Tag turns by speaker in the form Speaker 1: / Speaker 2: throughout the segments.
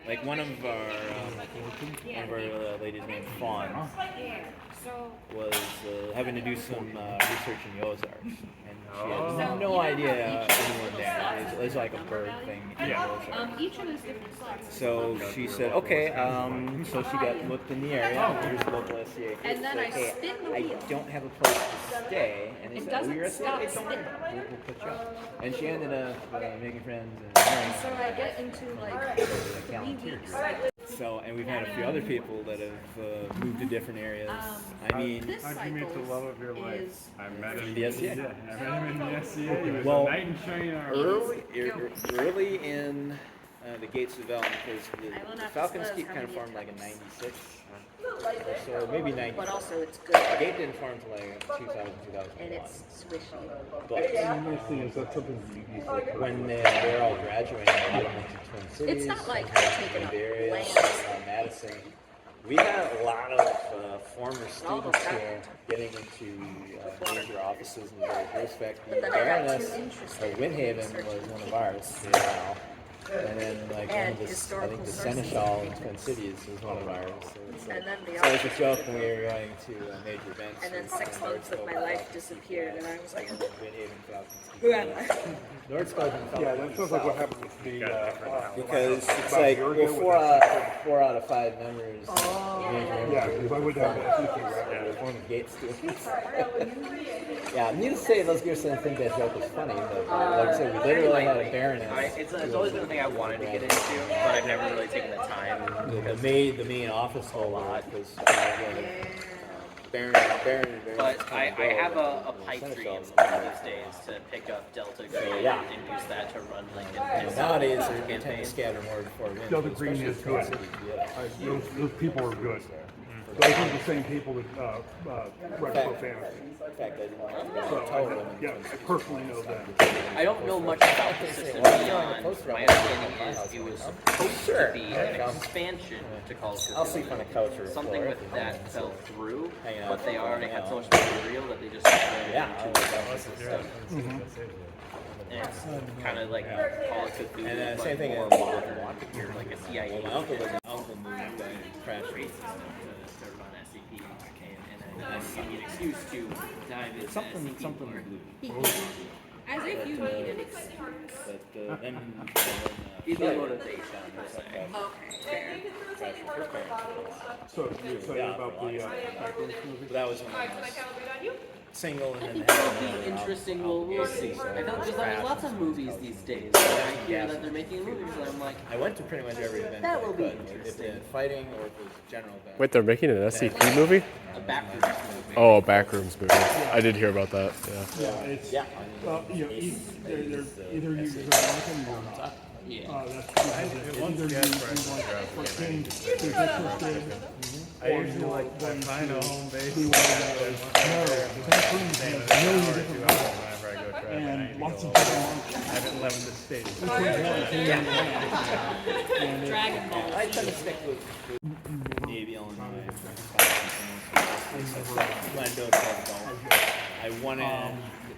Speaker 1: like one of our ladies named Fawn was having to do some research in the Ozarks, and she had no idea anyone there. It was like a bird thing in the Ozarks. So she said, okay, so she got looked in the area, here's the local SCA.
Speaker 2: And then I
Speaker 1: hey,
Speaker 2: spin the
Speaker 1: I
Speaker 2: wheel.
Speaker 1: don't have a place to stay. And they
Speaker 2: It
Speaker 1: said,
Speaker 2: doesn't
Speaker 1: you're a
Speaker 2: stop
Speaker 1: SCA, don't worry,
Speaker 2: spinning.
Speaker 1: we'll put you up. And she ended up making friends and
Speaker 2: And so I get into like 3 weeks.
Speaker 1: So, and we've had a few other people that have moved to different areas. I mean,
Speaker 2: This
Speaker 3: how'd you meet the love of your life?
Speaker 2: is
Speaker 3: I met him
Speaker 1: in the SCA.
Speaker 3: Yeah, I met him in the SCA. He was
Speaker 1: Well,
Speaker 3: a knight in shining armor.
Speaker 1: early in the Gates development, because the Falcons keep kind of formed like in '96 or so, maybe '90.
Speaker 2: But also it's good.
Speaker 1: The Gate didn't form until like 2000, 2001.
Speaker 2: And it's swishy.
Speaker 1: But
Speaker 3: The nice thing is that's something
Speaker 1: when they're all graduating, a lot of them went to Twin Cities.
Speaker 2: It's not like I'm taking up
Speaker 1: Bay Area,
Speaker 2: land.
Speaker 1: Madison. We had a lot of former students here getting into major offices in various respects. The
Speaker 2: then I got
Speaker 1: Baroness
Speaker 2: too interested
Speaker 1: of Windhaven was one of ours. And then like one of the, I think the Seneschal in Twin Cities was one of ours. So it's like,
Speaker 2: And then the
Speaker 1: so it was a joke when we were going to major events.
Speaker 2: And then 6 months of my life disappeared, and I was like,
Speaker 1: Windhaven Falcons.
Speaker 2: who am I?
Speaker 1: North Scotian Falcons.
Speaker 3: Yeah, that sounds like what happened with the
Speaker 1: Because it's
Speaker 3: about a
Speaker 1: like
Speaker 3: year
Speaker 1: well,
Speaker 3: ago
Speaker 1: four out of 5 members.
Speaker 3: yeah, because I went down to SCA.
Speaker 1: One of Gates students. Yeah, needless to say, those girls didn't think that joke was funny, but like I said, we literally had a baroness.
Speaker 4: It's always been a thing I wanted to get into, but I've never really taken the time.
Speaker 1: The main office a lot was Baron.
Speaker 4: But I have a pipe dream one of these days to pick up Delta Green
Speaker 1: Yeah.
Speaker 4: and use that to run Lincoln.
Speaker 1: And nowadays, they tend to scatter more before wind.
Speaker 3: Delta Green
Speaker 1: especially
Speaker 3: is
Speaker 1: Twin
Speaker 3: good.
Speaker 1: Cities, yeah.
Speaker 3: Those people are good. Those are the same people that run Fantasy.
Speaker 1: In fact, I didn't want to
Speaker 3: So,
Speaker 1: tell them.
Speaker 3: yeah, I personally know that.
Speaker 4: I don't know much about the system beyond. My understanding is it was supposed to be an expansion to Call
Speaker 1: I'll
Speaker 4: of
Speaker 1: sleep
Speaker 4: Duty.
Speaker 1: on a couch or
Speaker 4: Something
Speaker 1: floor.
Speaker 4: with that fell through,
Speaker 1: Hanging out
Speaker 4: but they already had so
Speaker 1: you
Speaker 4: much material that they just turned it
Speaker 1: Yeah.
Speaker 4: into a system. And it's kind of like Call of Duty,
Speaker 1: And
Speaker 4: but
Speaker 1: same thing
Speaker 4: more
Speaker 1: as-
Speaker 4: modern. You're like a CIA.
Speaker 1: My uncle moved crash race.
Speaker 4: To run SCP, and I need an excuse to dive into
Speaker 1: Something
Speaker 4: SCP.
Speaker 1: blue.
Speaker 2: As if you need an excuse.
Speaker 1: But then
Speaker 4: Either motivation, per se.
Speaker 2: Okay, fair.
Speaker 3: So you're excited about the Falcons movie?
Speaker 1: that was when I was single and
Speaker 4: I
Speaker 1: then
Speaker 4: think it'll be interesting. We'll see. I know there's lots of movies these days. And I hear that they're making movies, and I'm like,
Speaker 1: I went to pretty much every event.
Speaker 4: That will be
Speaker 1: I could. If
Speaker 4: interesting.
Speaker 1: it fighting or if it was general event.
Speaker 5: Wait, they're making an SCP movie?
Speaker 4: a backrooms movie.
Speaker 5: Oh, a Backrooms movie. I did hear about that. Yeah.
Speaker 3: Yeah, it's
Speaker 1: Yeah.
Speaker 3: you know, either you're going to like them or not.
Speaker 4: Yeah.
Speaker 3: That's either you want to change the interested,
Speaker 6: I usually like to find a home base.
Speaker 3: be one of those. No, the Backrooms has a million different levels
Speaker 6: Whenever I go try it,
Speaker 3: and lots of different ones.
Speaker 6: I haven't left the state.
Speaker 3: Which one's one? And
Speaker 2: Dragon Ball.
Speaker 1: I tend to stick with Navy, Illinois. I want to.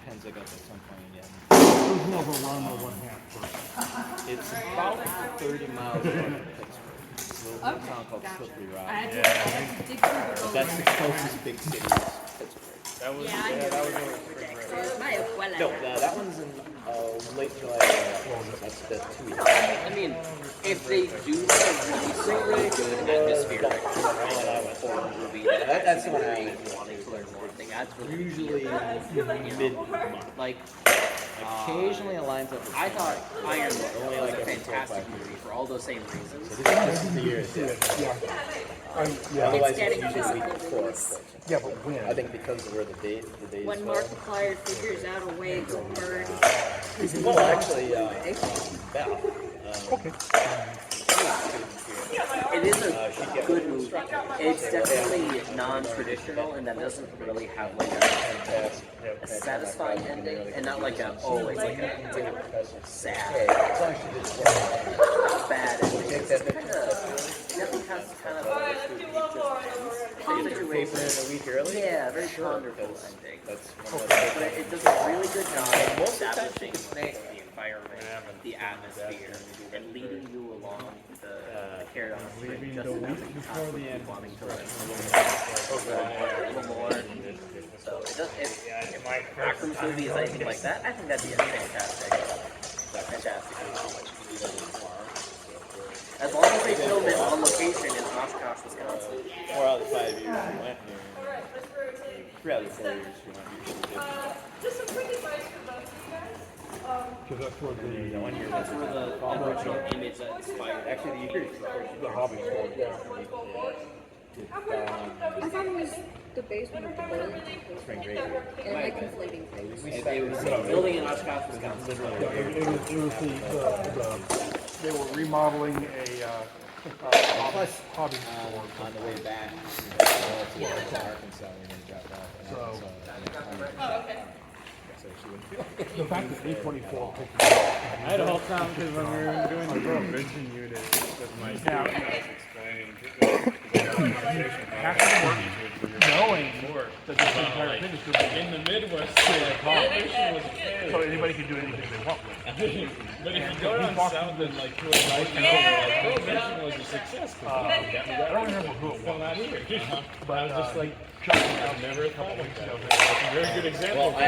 Speaker 1: Depends, I guess, at some point again.
Speaker 3: there's more of a run or 1/2 first.
Speaker 1: It's about 30 miles north of Pittsburgh. It's a little town called Slippery Rock.
Speaker 2: I had to dig through the
Speaker 1: That's the closest big city is Pittsburgh.
Speaker 6: That was,
Speaker 2: Yeah, I knew
Speaker 6: that was
Speaker 2: it was my abuela.
Speaker 1: No, that one's in late July. That's 2 weeks.
Speaker 4: I mean, if they do a really good atmospheric horror movie
Speaker 1: That's what I
Speaker 4: wanting to learn more, I think that's really
Speaker 1: usually mid-month.
Speaker 4: like.
Speaker 1: Occasionally it lines up with
Speaker 4: I thought Iron
Speaker 1: Only
Speaker 4: Man was
Speaker 1: like
Speaker 4: a
Speaker 1: every 4 or 5
Speaker 4: fantastic movie for all those same reasons.
Speaker 1: This is the year it's in.
Speaker 3: Yeah,
Speaker 1: Otherwise,
Speaker 2: It's getting
Speaker 1: usually week
Speaker 2: physical,
Speaker 1: before.
Speaker 2: Louise.
Speaker 3: yeah, but when?
Speaker 1: I think because of where the days
Speaker 2: When
Speaker 1: fall.
Speaker 2: Markiplier figures out a way to burn
Speaker 1: Well, actually, Beth.
Speaker 3: Okay.
Speaker 4: It is a good movie. It's definitely non-traditional, and that doesn't really have like a satisfying ending, and not like a it's like a sad, bad ending. It's kind of definitely has kind of a
Speaker 1: Paper in a week early.
Speaker 4: yeah, very ponderful ending.
Speaker 1: That's
Speaker 4: But it does a really good job of establishing the environment, the atmosphere, and leading you along carried on
Speaker 6: Leaving
Speaker 4: just
Speaker 6: the
Speaker 4: enough
Speaker 6: week
Speaker 4: to keep
Speaker 6: before
Speaker 4: up
Speaker 6: the
Speaker 4: with
Speaker 6: end.
Speaker 4: wanting to like a little more. So it does, if Akram's movie is anything like that, I think that'd be a fantastic movie. As long as they film it on location in Oshkosh, Wisconsin.
Speaker 1: 4 out of the 5 years we went here. 3 out of the 4 years we went here.
Speaker 7: Just some quick advice for both of you guys.
Speaker 3: Because that's where
Speaker 1: The
Speaker 3: the
Speaker 1: 1 year
Speaker 4: That's
Speaker 1: was
Speaker 4: where the original image that inspired.
Speaker 1: actually the year before
Speaker 3: the hobby store. Yeah.
Speaker 2: I thought it was the basement of the building.
Speaker 1: Spring break.
Speaker 2: Or am I conflating things?
Speaker 4: It was a building in Oshkosh, Wisconsin.
Speaker 3: It was the they were remodeling a
Speaker 1: Plus,
Speaker 3: hobby store.
Speaker 1: on the way back to Arkansas, we didn't drop off.
Speaker 3: So-
Speaker 1: So she wouldn't feel
Speaker 3: The fact that A24 picked it up.
Speaker 6: I had a whole time because when we were doing the prohibition unit with my
Speaker 3: Yeah.
Speaker 6: student, I was explaining
Speaker 3: Half of the work, knowing
Speaker 6: more
Speaker 3: that this
Speaker 6: about,
Speaker 3: entire
Speaker 6: like,
Speaker 3: thing is going to be
Speaker 6: in the Midwest, like, prohibition was a failure.
Speaker 3: so anybody can do anything they want with it.
Speaker 6: But if you go down south and like to a right like prohibition was a success.
Speaker 3: I don't remember who it
Speaker 6: Well,
Speaker 3: was.
Speaker 6: not here. But I was just like,
Speaker 3: Chuck
Speaker 6: I've never thought of that. That's a very good example.
Speaker 1: Well, I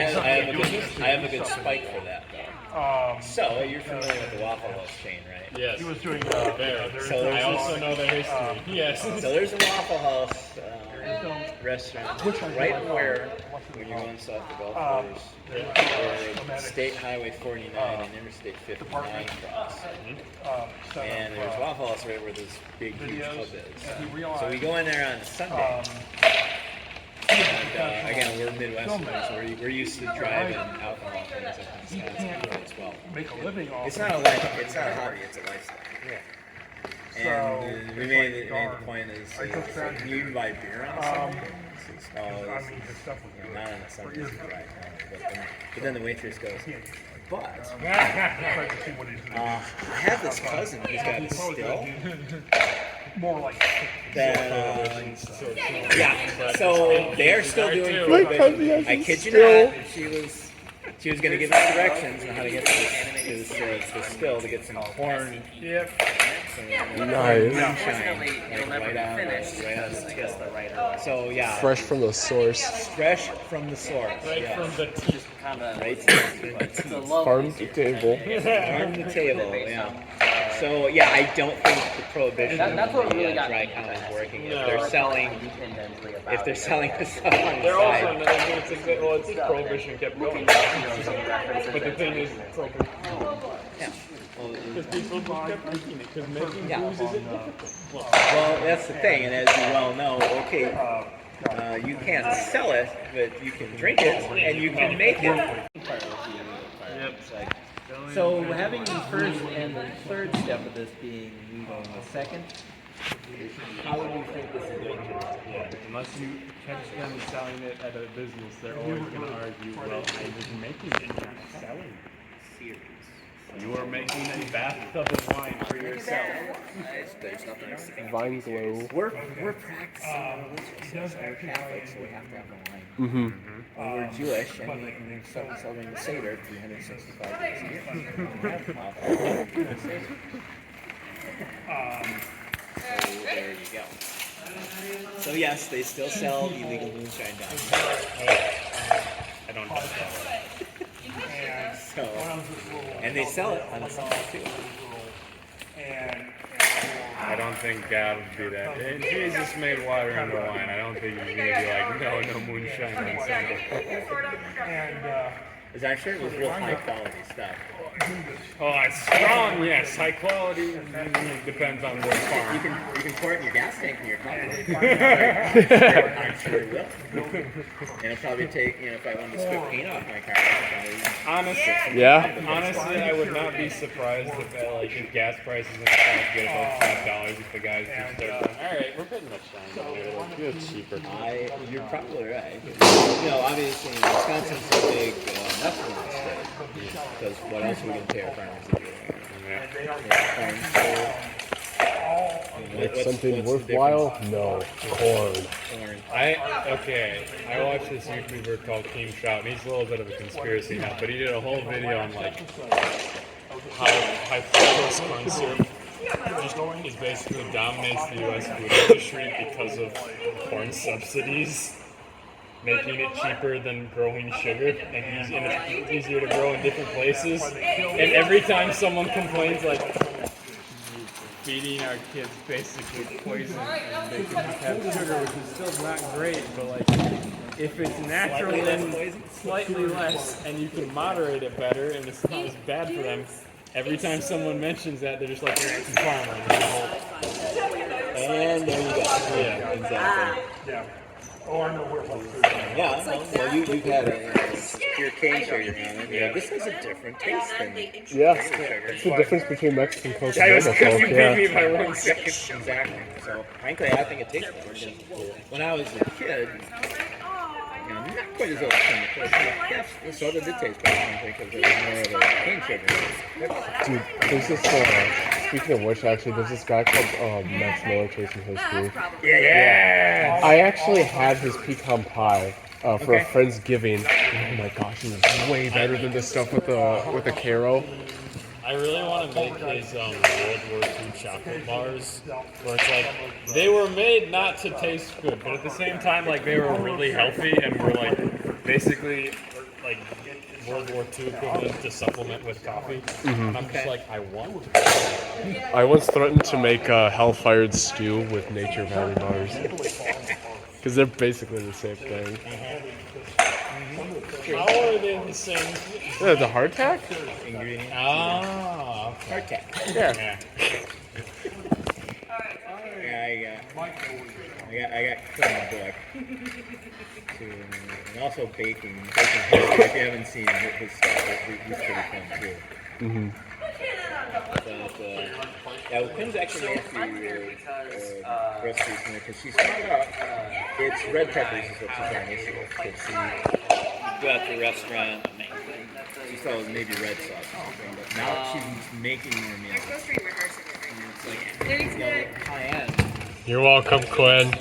Speaker 1: have a good spike for that though. So you're familiar with the Waffle House chain, right?
Speaker 6: Yes.
Speaker 3: He was doing
Speaker 6: There.
Speaker 1: So
Speaker 6: I also know the history. Yes.
Speaker 1: So there's a Waffle House restaurant right where, when you're going south to Gulf Coast, where State Highway 49 and Interstate 59 cross. And there's Waffle House right where this big, huge pub is. So we go in there on Sunday. And again, we're Midwesterners, so we're used to driving alcohol things up in Wisconsin as well.
Speaker 3: make a living off
Speaker 1: It's
Speaker 3: of
Speaker 1: not a life, it's not a hobby, it's a lifestyle.
Speaker 3: So,
Speaker 1: And we
Speaker 3: it's
Speaker 1: made
Speaker 3: like,
Speaker 1: the point is,
Speaker 3: I took that-
Speaker 1: can you even buy beer on Sunday? Oh,
Speaker 3: I mean, his stuff was good.
Speaker 1: not on a Sunday, you can buy it. But then the waitress goes, but
Speaker 3: Tried to see what he's doing.
Speaker 1: I have this cousin who's got a still
Speaker 3: More like
Speaker 1: that, yeah, so they're still doing
Speaker 5: My
Speaker 1: prohibition.
Speaker 5: cousin has
Speaker 1: I
Speaker 5: a
Speaker 1: kid you
Speaker 5: still.
Speaker 1: not, she was gonna give us directions on how to get to still to get some corn.
Speaker 6: Yep.
Speaker 5: Nice.
Speaker 4: Unfortunately, it'll never be
Speaker 1: Right on
Speaker 4: finished
Speaker 1: the- right on
Speaker 4: because
Speaker 1: the
Speaker 4: I guess
Speaker 1: till.
Speaker 4: the writer
Speaker 1: So yeah,
Speaker 5: Fresh from the source.
Speaker 1: fresh from the source.
Speaker 6: Right
Speaker 1: yes.
Speaker 6: from the teeth.
Speaker 4: just kind of
Speaker 1: Right
Speaker 4: it's a love
Speaker 5: Farm to table.
Speaker 1: on the table. Yeah. So yeah, I don't think the prohibition
Speaker 4: That's what really got
Speaker 1: dry
Speaker 4: me.
Speaker 1: county is working. If
Speaker 6: No.
Speaker 1: they're selling,
Speaker 4: independently about
Speaker 1: if they're
Speaker 4: it.
Speaker 1: selling the stuff on the
Speaker 6: They're also
Speaker 1: side,
Speaker 6: another thing. It's exactly, well, it's prohibition kept going.
Speaker 4: Some references
Speaker 6: But the
Speaker 4: that-
Speaker 6: thing is, prohibition.
Speaker 1: yeah. Well,
Speaker 6: Because people just kept making it. Because making
Speaker 1: Yeah.
Speaker 6: booze isn't difficult.
Speaker 1: well, that's the thing, and as you well know, okay, you can't sell it, but you can drink it and you can make it. So having the first and the third step of this being legal in the second, how would you think this is going to?
Speaker 6: Unless you catch them selling it at a business, they're always going to argue, well, I was making it, not selling it. You are making a bathtub of wine for yourself.
Speaker 1: There's nothing else to think.
Speaker 5: Vine glow.
Speaker 1: We're practicing religious. We're Catholics, so we have to have the wine.
Speaker 5: Mm-hmm.
Speaker 1: We're Jewish, and we're celebrating the Seder 365 days a year. So there you go. So yes, they still sell illegal moonshine down here.
Speaker 6: I don't doubt that.
Speaker 1: So, and they sell it on Sunday too.
Speaker 6: I don't think God would do that. If Jesus made water into wine, I don't think he's going to be like, no moonshine on Sunday.
Speaker 1: Because I'm sure it was real high quality stuff.
Speaker 6: Oh, it's strong, yes. High quality depends on what farm.
Speaker 1: You can pour it in your gas tank in your car. I'm sure it will. And it'll probably take, if I wanted to strip paint off my car,
Speaker 6: Honestly,
Speaker 5: Yeah.
Speaker 6: I would not be surprised if if gas prices in the South get above $5 if the guys just start going, all right, we're putting that shine on it. It'll feel cheaper.
Speaker 1: You're probably right. Obviously, Wisconsin's a big methanol state. Because what else are we going to pay our farmers to do?
Speaker 5: Like something worthwhile? No. Corn.
Speaker 1: Corn.
Speaker 6: I watched this YouTuber called King Trout, and he's a little bit of a conspiracy nut, but he did a whole video on how fructose corn syrup just basically dominates the U.S. food industry because of corn subsidies, making it cheaper than growing sugar and it's easier to grow in different places. And every time someone complains, like, feeding our kids basically poison and making them have sugar, which is still not great, but like, if it's natural and slightly less, and you can moderate it better, and it's not as bad for them, every time someone mentions that, they're just like, you're anti-farmer.
Speaker 1: And there you go.
Speaker 6: Yeah,
Speaker 1: Exactly.
Speaker 3: Yeah. Oh, I know where my food is.
Speaker 1: Yeah, well, you've had your cane sugar on it. Yeah, this has a different taste than
Speaker 5: Yeah, it's the difference between Mexican Coke and normal
Speaker 6: because you
Speaker 5: Coke.
Speaker 6: beat me
Speaker 5: Yeah.
Speaker 6: by 1 second.
Speaker 1: exactly. So frankly, I think it tastes better. Because when I was a kid, you know, not quite as old as chemicals. Yes, the soda did taste better because it was more of a cane sugar.
Speaker 5: Dude, there's this, speaking of which, actually, there's this guy called Max Miller chasing history.
Speaker 6: Yeah!
Speaker 5: I actually had his pecan pie for a Friendsgiving. Oh my gosh, it was way better than the stuff with the Caro.
Speaker 6: I really want to make his World War II chocolate bars, where it's like, they were made not to taste good, but at the same time, like, they were really healthy and were, like, basically, like, World War II equivalent to supplement with coffee. And I'm just like, I want to.
Speaker 5: I once threatened to make a hell-fired stew with Nature Valley bars. Because they're basically the same thing.
Speaker 6: How are they the same?
Speaker 5: Yeah, the hardtack?
Speaker 1: Ingredient.
Speaker 6: Ah, okay.
Speaker 1: Hardtack.
Speaker 5: Yeah.
Speaker 1: Yeah, I got clean the book. And also baking. If you haven't seen his stuff, he's pretty fun too.
Speaker 5: Mm-hmm.
Speaker 1: Yeah, Quinn's actually made a few recipes from it because she's found out it's red peppers is what she's having issue with. Because she go out to a restaurant, she saw maybe red sauce or something, but now she's making more meals. It's like, high end.
Speaker 5: You're welcome, Quinn.
Speaker 1: So,